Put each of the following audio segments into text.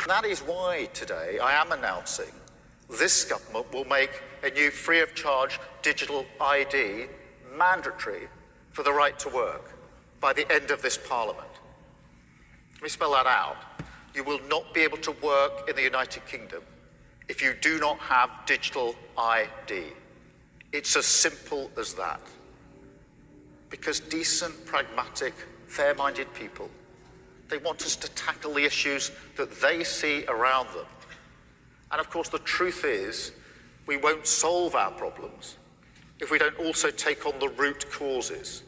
That is why today I am announcing this government will make a new free of charge digital ID mandatory for the right to work by the end of this Parliament. Let me spell that out. You will not be able to work in the United Kingdom if you do not have digital ID. It's as simple as that. Because decent, pragmatic, fair-minded people, they want us to tackle the issues that they see around them. And of course, the truth is, we won't solve our problems if we don't also take on the root causes.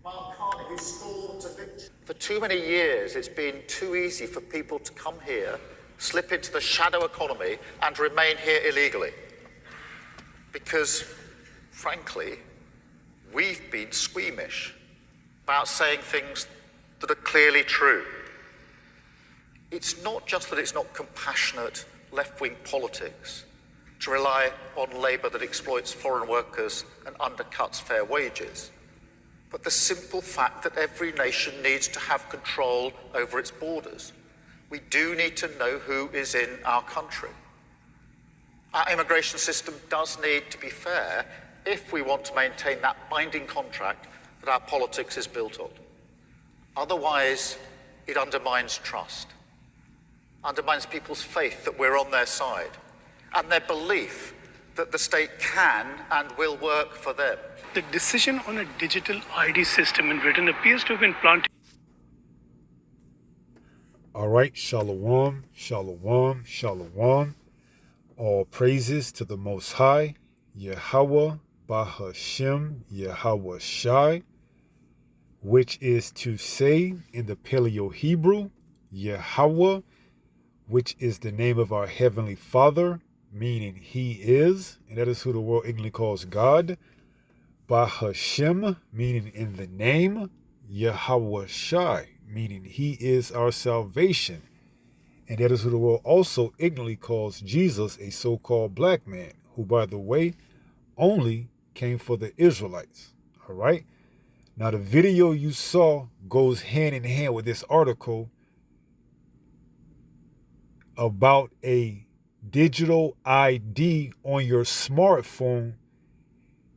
Mark Carney, who stormed to victory. For too many years, it's been too easy for people to come here, slip into the shadow economy, and remain here illegally. Because, frankly, we've been squeamish about saying things that are clearly true. It's not just that it's not compassionate left-wing politics to rely on labour that exploits foreign workers and undercuts fair wages, but the simple fact that every nation needs to have control over its borders. We do need to know who is in our country. Our immigration system does need to be fair if we want to maintain that binding contract that our politics is built on. Otherwise, it undermines trust, undermines people's faith that we're on their side, and their belief that the state can and will work for them. The decision on a digital ID system in Britain appears to have been planted. All right, shalom, shalom, shalom. All praises to the Most High, Yahweh, Bahashem, Yahweh Shai, which is to say in the Paleo-Hebrew, Yahweh, which is the name of our Heavenly Father, meaning He is, and that is who the world ignorantly calls God. Bahashem, meaning in the name, Yahweh Shai, meaning He is our salvation. And that is who the world also ignorantly calls Jesus, a so-called black man, who, by the way, only came for the Israelites. All right? Now, the video you saw goes hand in hand with this article about a digital ID on your smartphone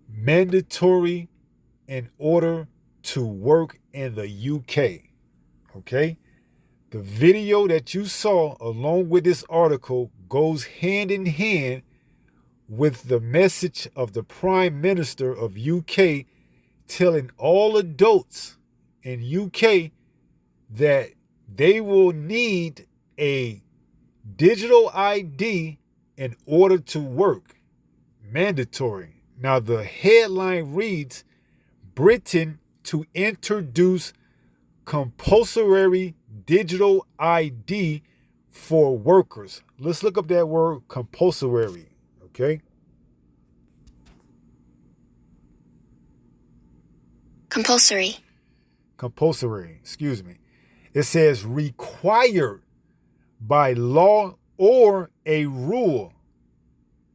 mandatory in order to work in the UK. Okay? The video that you saw along with this article goes hand in hand with the message of the Prime Minister of UK telling all adults in UK that they will need a digital ID in order to work. Mandatory. Now the headline reads, Britain to introduce compulsory digital ID for workers. Let's look up that word compulsory, okay? Compulsory. Compulsory, excuse me. It says required by law or a rule.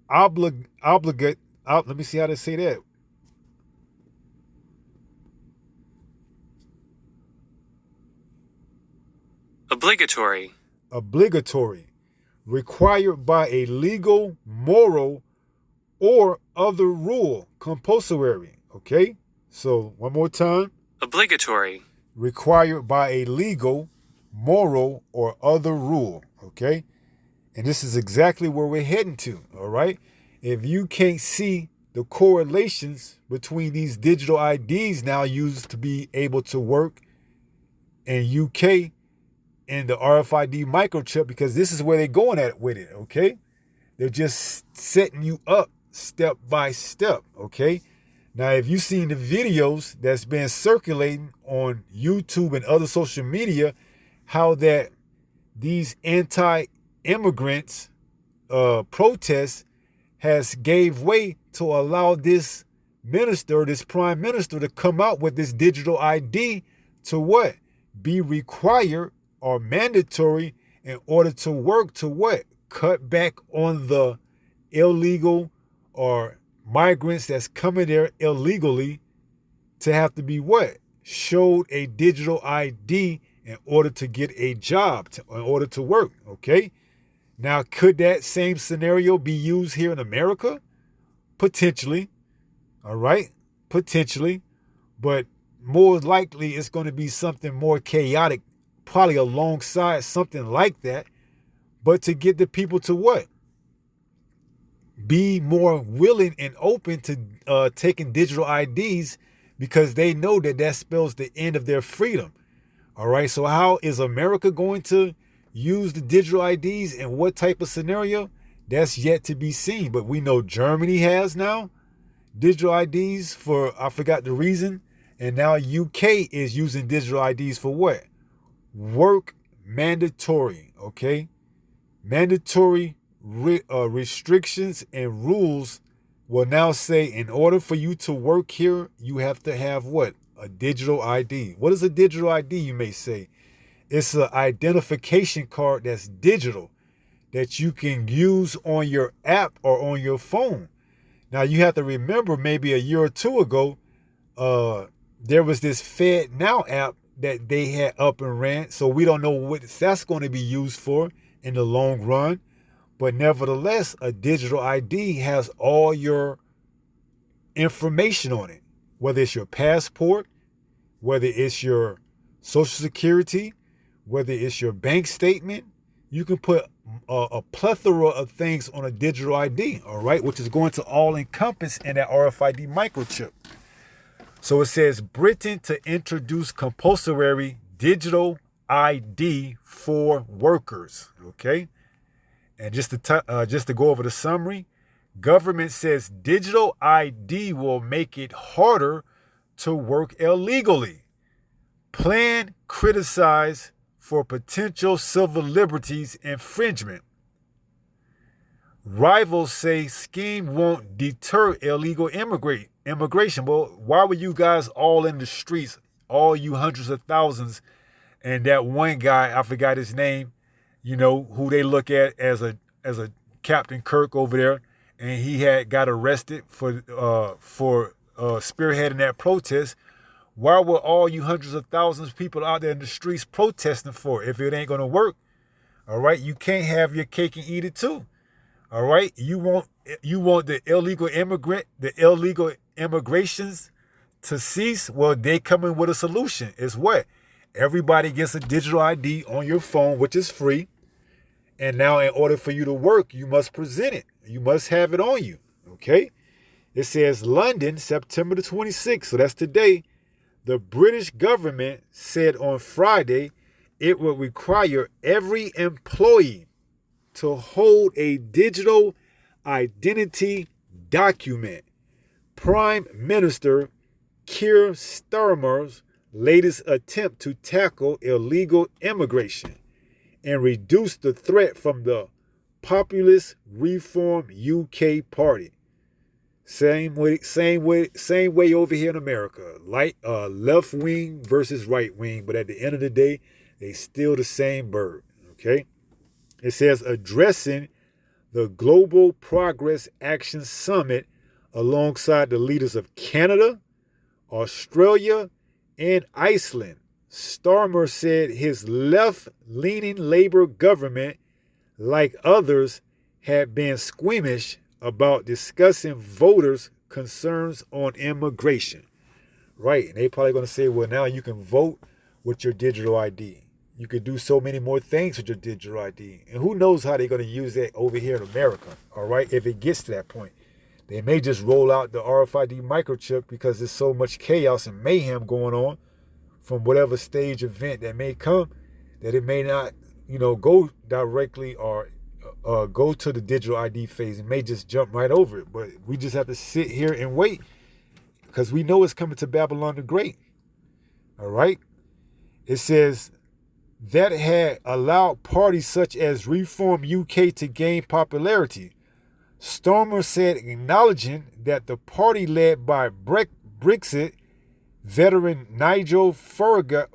Obligate. Let me see how to say that. Obligatory. Obligatory. Required by a legal, moral, or other rule. Compulsory. Okay? So, one more time. Obligatory. Required by a legal, moral, or other rule. Okay? And this is exactly where we're heading to. All right? If you can't see the correlations between these digital IDs now used to be able to work in UK and the RFID microchip, because this is where they're going at with it, okay? They're just setting you up step by step, okay? Now, if you've seen the videos that's been circulating on YouTube and other social media, how that these anti-immigrants protests has gave way to allow this minister, this prime minister, to come out with this digital ID to what? Be required or mandatory in order to work to what? Cut back on the illegal or migrants that's coming there illegally to have to be what? Showed a digital ID in order to get a job, in order to work, okay? Now, could that same scenario be used here in America? Potentially, all right? Potentially, but more likely it's going to be something more chaotic, probably alongside something like that, but to get the people to what? Be more willing and open to taking digital IDs because they know that that spells the end of their freedom. All right, so how is America going to use the digital IDs and what type of scenario? That's yet to be seen. But we know Germany has now digital IDs for, I forgot the reason. And now UK is using digital IDs for what? Work mandatory, okay? Mandatory restrictions and rules will now say in order for you to work here, you have to have what? A digital ID. What is a digital ID, you may say? It's an identification card that's digital that you can use on your app or on your phone. Now, you have to remember maybe a year or two ago, there was this Fed Now app that they had up and ran. So we don't know what that's going to be used for in the long run. But nevertheless, a digital ID has all your information on it, whether it's your passport, whether it's your social security, whether it's your bank statement. You can put a plethora of things on a digital ID, all right, which is going to all encompass in that RFID microchip. So it says Britain to introduce compulsory digital ID for workers, okay? And just to go over the summary, government says digital ID will make it harder to work illegally. Plan criticized for potential civil liberties infringement. Rivals say scheme won't deter illegal immigration. Well, why were you guys all in the streets, all you hundreds of thousands, and that one guy, I forgot his name, you know, who they look at as a Captain Kirk over there, and he had got arrested for spearheading that protest. Why were all you hundreds of thousands of people out there in the streets protesting for if it ain't going to work? All right, you can't have your cake and eat it too. All right, you want the illegal immigrations to cease. Well, they come in with a solution. It's what? Everybody gets a digital ID on your phone, which is free. And now in order for you to work, you must present it. You must have it on you, okay? It says London, September the 26th, so that's today. The British government said on Friday it will require every employee to hold a digital identity document. Prime Minister Keir Starmer's latest attempt to tackle illegal immigration and reduce the threat from the populist Reform UK Party. Same way over here in America. Left wing versus right wing, but at the end of the day, they still the same bird. Okay. It says addressing the Global Progress Action Summit alongside the leaders of Canada, Australia, and Iceland. Starmer said his left-leaning Labour government, like others, had been squeamish about discussing voters' concerns on immigration. Right, and they probably going to say, well, now you can vote with your digital ID. You can do so many more things with your digital ID. And who knows how they're going to use that over here in America, all right, if it gets to that point. They may just roll out the RFID microchip because there's so much chaos and mayhem going on from whatever stage event that may come that it may not, go directly or go to the digital ID phase. It may just jump right over it. But we just have to sit here and wait because we know it's coming to Babylon the Great. All right. It says that had allowed parties such as Reform UK to gain popularity. Starmer said, acknowledging that the party led by Brexit veteran Nigel Farage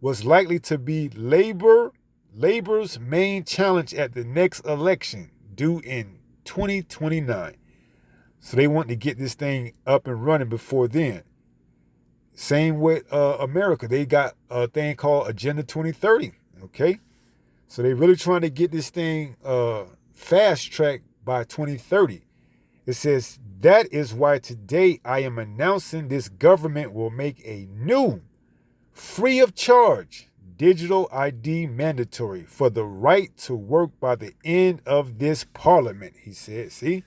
was likely to be Labour's main challenge at the next election, due in 2029. So they want to get this thing up and running before then. Same with America. They got a thing called Agenda 2030. Okay. So they really trying to get this thing fast tracked by 2030. It says, that is why today I am announcing this government will make a new, free of charge, digital ID mandatory for the right to work by the end of this parliament, he said. See?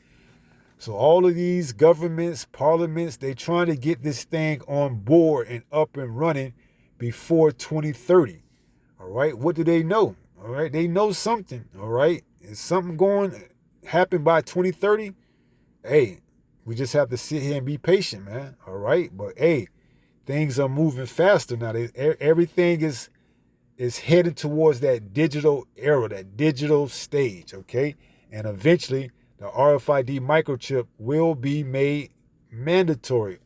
So all of these governments, parliaments, they trying to get this thing on board and up and running before 2030. All right. What do they know? All right. They know something. All right. Is something going to happen by 2030? Hey, we just have to sit here and be patient, man. All right. But hey, things are moving faster now. Everything is headed towards that digital era, that digital stage. Okay. And eventually the RFID microchip will be made mandatory.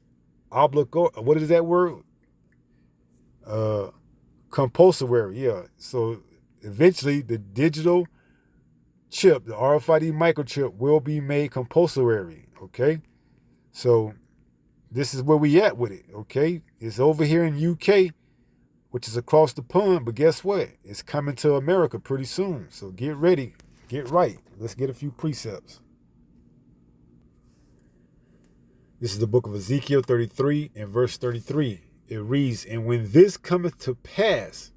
What is that word? Compulsory, yeah. So eventually the digital chip, the RFID microchip, will be made compulsory, okay? So this is where we at with it, okay? It's over here in UK, which is across the pond, but guess what? It's coming to America pretty soon. So get ready, get right. Let's get a few precepts. This is the book of Ezekiel 33 and verse 33. It reads, and when this cometh to pass,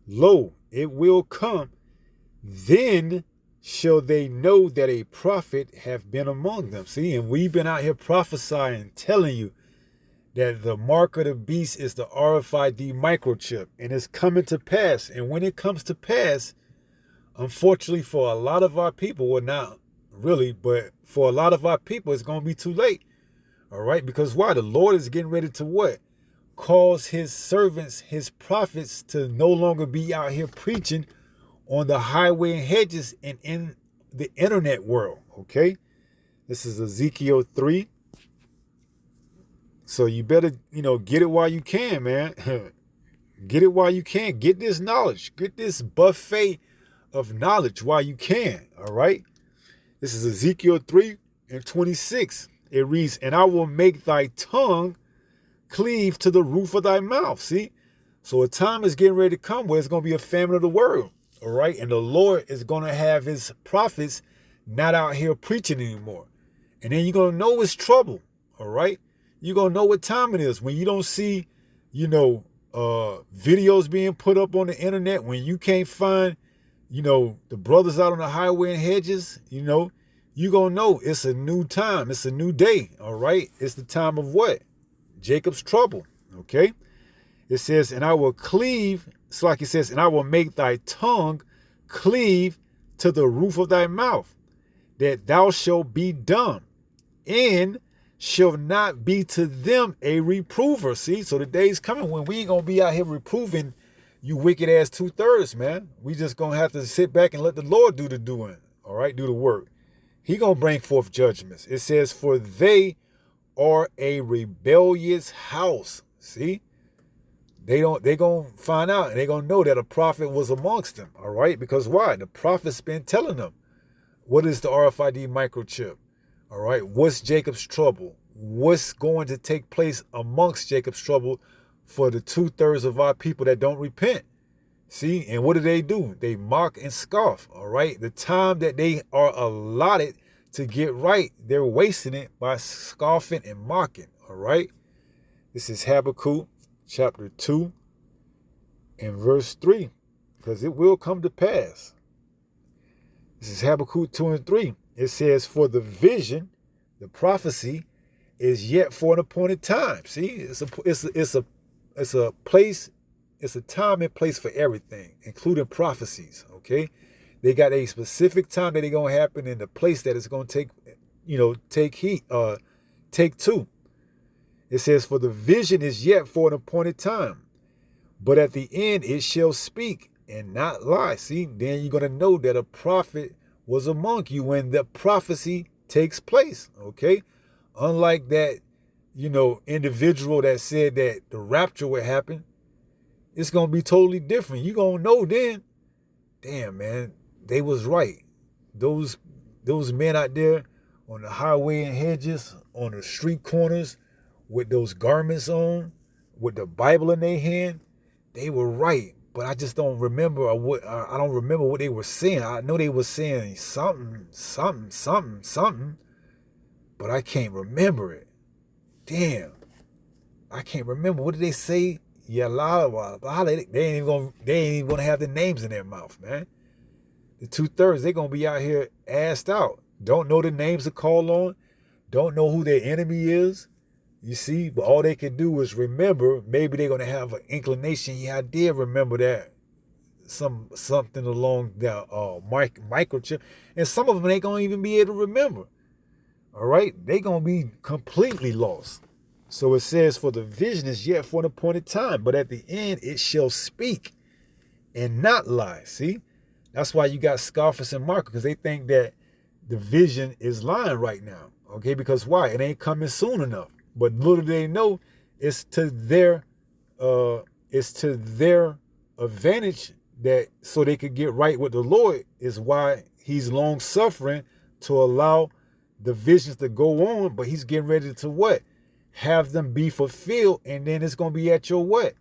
lo, it will come, then shall they know that a prophet have been among them. See, and we've been out here prophesying, telling you that the mark of the beast is the RFID microchip, and it's coming to pass. And when it comes to pass, unfortunately for a lot of our people, well, not really, but for a lot of our people, it's going to be too late. All right, because why? The Lord is getting ready to what? Cause his servants, his prophets, to no longer be out here preaching on the highway and hedges and in the internet world. Okay, this is Ezekiel 3. So you better, get it while you can, man. Get it while you can. Get this knowledge. Get this buffet of knowledge while you can. All right. This is Ezekiel 3 and 26. It reads, and I will make thy tongue cleave to the roof of thy mouth. See? So a time is getting ready to come where it's going to be a famine of the world. All right. And the Lord is going to have his prophets not out here preaching anymore. And then you're going to know it's trouble. All right. You're going to know what time it is when you don't see, videos being put up on the internet, when you can't find, the brothers out on the highway and hedges, you're going to know it's a new time. It's a new day. All right. It's the time of what? Jacob's trouble. Okay. It says, and I will cleave. It's like it says, and I will make thy tongue cleave to the roof of thy mouth, that thou shalt be dumb, and shall not be to them a reprover. See, so the day's coming when we ain't gonna be out here reproving you wicked ass 2/3, man. We just gonna have to sit back and let the Lord do the doing. All right, do the work. He gonna bring forth judgments. It says, for they are a rebellious house. See, they gonna find out, and they gonna know that a prophet was amongst them. All right, because why? The prophet's been telling them what is the RFID microchip. All right, what's Jacob's trouble? What's going to take place amongst Jacob's trouble for the 2/3 of our people that don't repent? See, and what do? They mock and scoff. All right, the time that they are allotted to get right, they're wasting it by scoffing and mocking. All right, this is Habakkuk chapter 2 and verse 3, because it will come to pass. This is Habakkuk 2 and 3. It says, for the vision, the prophecy, is yet for an appointed time. See, it's a place, it's a time and place for everything, including prophecies. Okay, they got a specific time that they're gonna happen in the place that it's gonna take two. It says, for the vision is yet for an appointed time, but at the end it shall speak and not lie. See, then you're gonna know that a prophet was among you when the prophecy takes place. Okay, unlike that, individual that said that the rapture would happen, it's gonna be totally different. You're gonna know then, damn man, they was right. Those men out there on the highway and hedges, on the street corners, with those garments on, with the Bible in their hand, they were right. But I just don't remember I don't remember what they were saying. I know they were saying something, but I can't remember it. Damn. I can't remember. What did they say? Yeah, they ain't even gonna have the names in their mouth, man. The 2/3, they're gonna be out here assed out. Don't know the names to call on, don't know who their enemy is. You see, but all they can do is remember. Maybe they're gonna have an inclination. Yeah, I did remember that. Something along the microchip. And some of them ain't gonna even be able to remember. All right, they gonna be completely lost. So it says, for the vision is yet for an appointed time, but at the end it shall speak and not lie. See, that's why you got scoffers and mockers, because they think that the vision is lying right now. Okay, because why? It ain't coming soon enough. But little do they know, it's to their advantage, that so they could get right with the Lord, is why he's long suffering to allow the visions to go on, but he's getting ready to what? Have them be fulfilled, and then it's going to be at your what?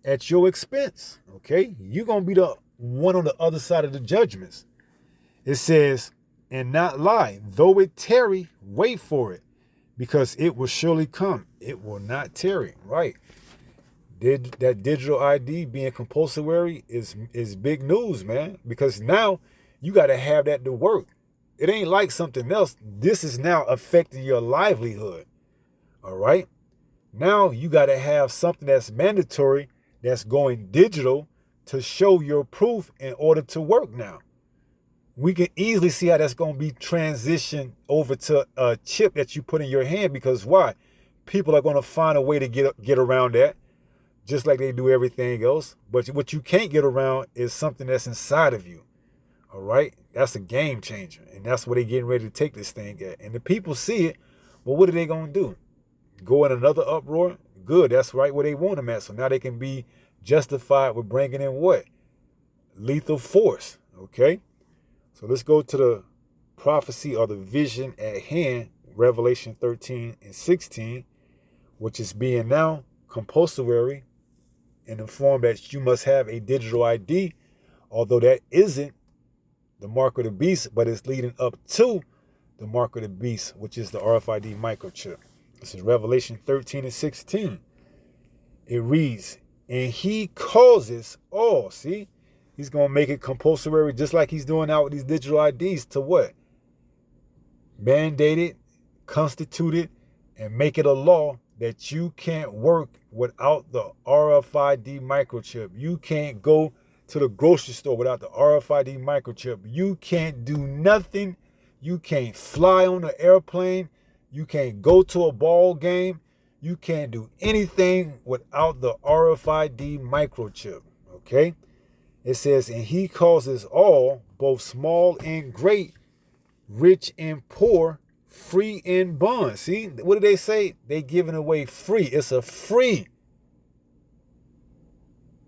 At your expense. Okay? You're going to be the one on the other side of the judgments. It says, and not lie, though it tarry, wait for it, because it will surely come. It will not tarry. Right? That digital ID being compulsory is big news, man, because now you got to have that to work. It ain't like something else. This is now affecting your livelihood. All right. Now you got to have something that's mandatory, that's going digital, to show your proof in order to work now. We can easily see how that's going to be transitioned over to a chip that you put in your hand, because why? People are going to find a way to get around that, just like they do everything else. But what you can't get around is something that's inside of you. All right. That's a game changer. And that's where they're getting ready to take this thing at. And the people see it. Well, what are they going to do? Go in another uproar? Good. That's right where they want them at. So now they can be justified with bringing in what? Lethal force. Okay. So let's go to the prophecy or the vision at hand, Revelation 13 and 16, which is being now compulsory in the form that you must have a digital ID, although that isn't the mark of the beast, but it's leading up to the mark of the beast, which is the RFID microchip. This is Revelation 13 and 16. It reads, and he causes all, see, he's going to make it compulsory, just like he's doing out with these digital IDs, to what? Mandate it, constitute it, and make it a law that you can't work without the RFID microchip. You can't go to the grocery store without the RFID microchip. You can't do nothing. You can't fly on an airplane. You can't go to a ball game. You can't do anything without the RFID microchip. Okay? It says, and he causes all, both small and great, rich and poor, free and bond. See, what do they say? They giving away free. It's a free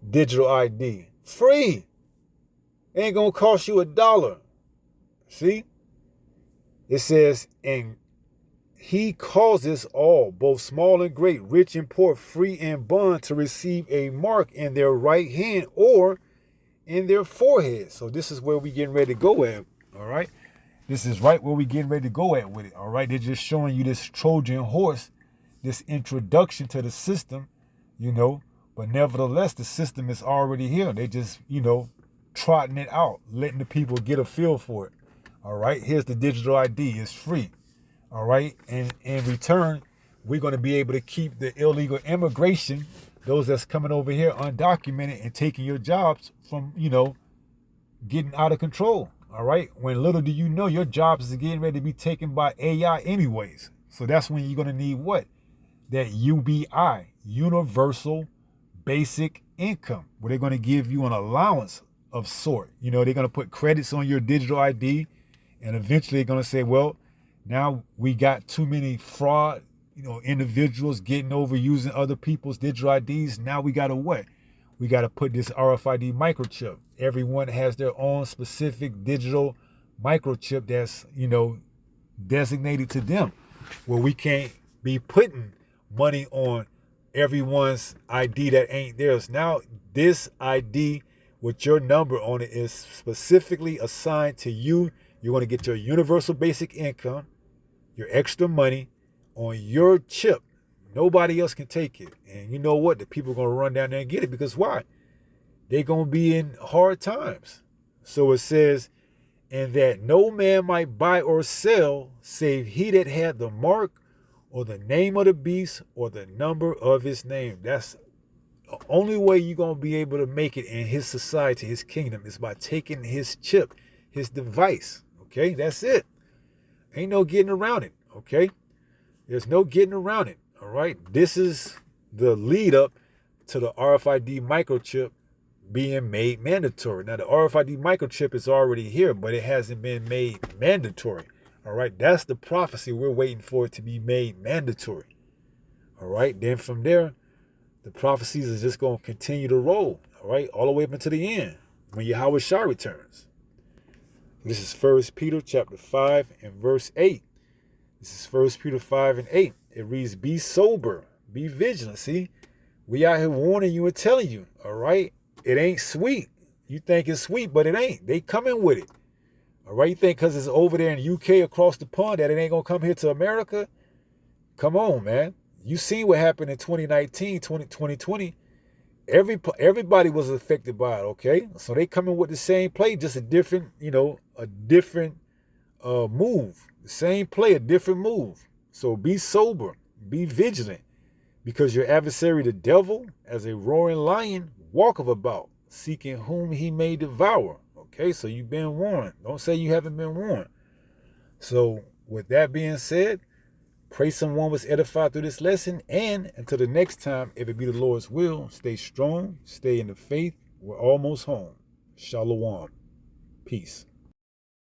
digital ID. Free. It ain't gonna cost you $1. See? It says, and he causes all, both small and great, rich and poor, free and bond, to receive a mark in their right hand or in their forehead. So this is where we getting ready to go at. All right. This is right where we getting ready to go at with it. All right. They're just showing you this Trojan horse, this introduction to the system, but nevertheless, the system is already here. They just, trotting it out, letting the people get a feel for it. All right. Here's the digital ID. It's free. All right. And in return, we're going to be able to keep the illegal immigration, those that's coming over here undocumented and taking your jobs from, getting out of control. All right. When little do you know, your jobs is getting ready to be taken by AI anyways. So that's when you're going to need what? That UBI, Universal Basic Income, where they're going to give you an allowance of sort. They're going to put credits on your digital ID, and eventually they're going to say, well, now we got too many fraud, individuals getting over using other people's digital IDs. Now we got to what? We got to put this RFID microchip. Everyone has their own specific digital microchip that's, designated to them, where we can't be putting money on everyone's ID that ain't theirs. Now, this ID with your number on it is specifically assigned to you. You're going to get your universal basic income, your extra money on your chip. Nobody else can take it. And you know what? The people are going to run down there and get it because why? They're going to be in hard times. So it says, and that no man might buy or sell save he that had the mark or the name of the beast or the number of his name. That's the only way you're going to be able to make it in his society, his kingdom, is by taking his chip, his device. Okay, that's it. Ain't no getting around it. Okay, there's no getting around it. All right, this is the lead up to the RFID microchip being made mandatory. Now, the RFID microchip is already here, but it hasn't been made mandatory. All right, that's the prophecy. We're waiting for it to be made mandatory. All right, then from there, the prophecies are just going to continue to roll. All right, all the way up until the end when Yahweh Shah returns. This is 1 Peter chapter 5 and verse 8. This is 1 Peter 5 and 8. It reads, be sober, be vigilant. See, we out here warning you and telling you, all right? It ain't sweet. You think it's sweet, but it ain't. They coming with it. All right, you think because it's over there in the UK across the pond that it ain't going to come here to America? Come on, man. You seen what happened in 2019, 2020. Everybody was affected by it, okay? So they coming with the same play, just a different, a different move. The same play, a different move. So be sober, be vigilant, because your adversary, the devil, as a roaring lion, walketh about, seeking whom he may devour. Okay, so you've been warned. Don't say you haven't been warned. So with that being said, pray someone was edified through this lesson. And until the next time, if it be the Lord's will, stay strong, stay in the faith. We're almost home. Shalom. Peace.